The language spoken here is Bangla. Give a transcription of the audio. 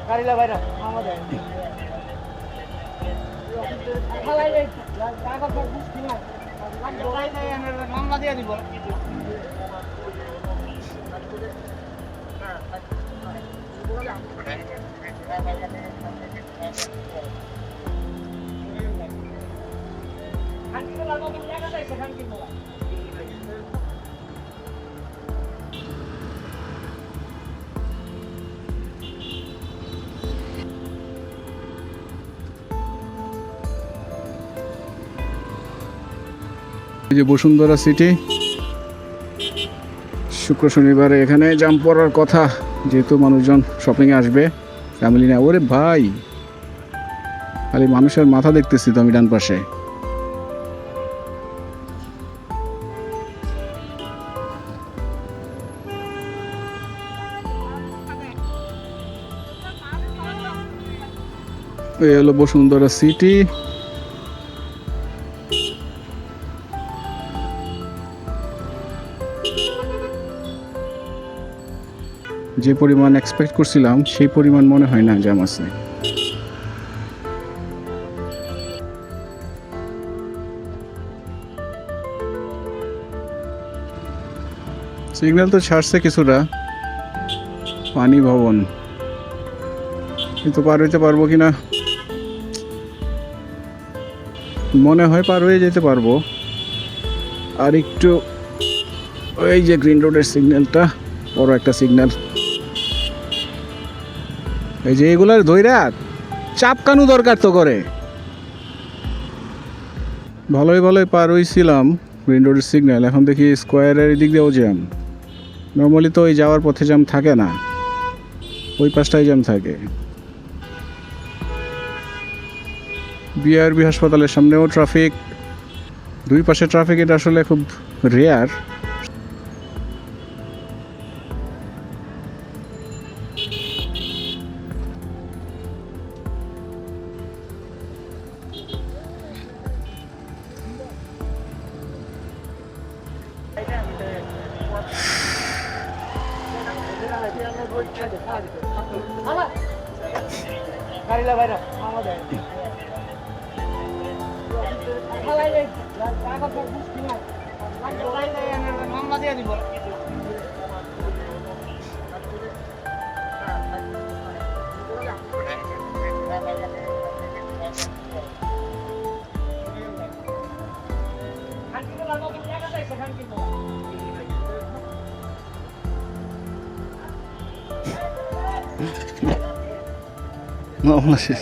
গাড়িলা বাইরা আমাদের মামলা দিয়ে দিব এই যে বসুন্ধরা সিটি, শুক্র শনিবারে এখানে জাম পড়ার কথা, যেহেতু মানুষজন শপিংয়ে আসবে ফ্যামিলি নিয়ে। ওরে ভাই, খালি মানুষের মাথা দেখতেছি তো আমি ডান পাশে। এই হলো বসুন্ধরা সিটি। যে পরিমাণ এক্সপেক্ট করছিলাম সেই পরিমাণ মনে হয় না জ্যাম আছে। সিগন্যাল তো ছাড়ছে কিছুটা, পানি ভবন, কিন্তু পার হইতে পারবো কিনা মনে হয় পার হয়ে যেতে পারবো। আর একটু ওই যে গ্রিন রোডের সিগন্যালটা, বড় একটা সিগন্যাল, এই যে এগুলার ধইরা চাপকানো দরকার তো করে। ভালোই ভালোই পার হইছিলাম গ্রিন রোডের সিগন্যাল, এখন দেখি স্কোয়ারের দিক দিয়েও জ্যাম। নর্মালি তো ওই যাওয়ার পথে জ্যাম থাকে না, ওই পাশটাই জ্যাম থাকে। বিআরবি হাসপাতালের সামনেও ট্রাফিক, দুই পাশে ট্রাফিক, এটা আসলে খুব রেয়ার। গাড়িলা বাইরা আমাদের মামলা দিয়ে দিব মামলা শেষ।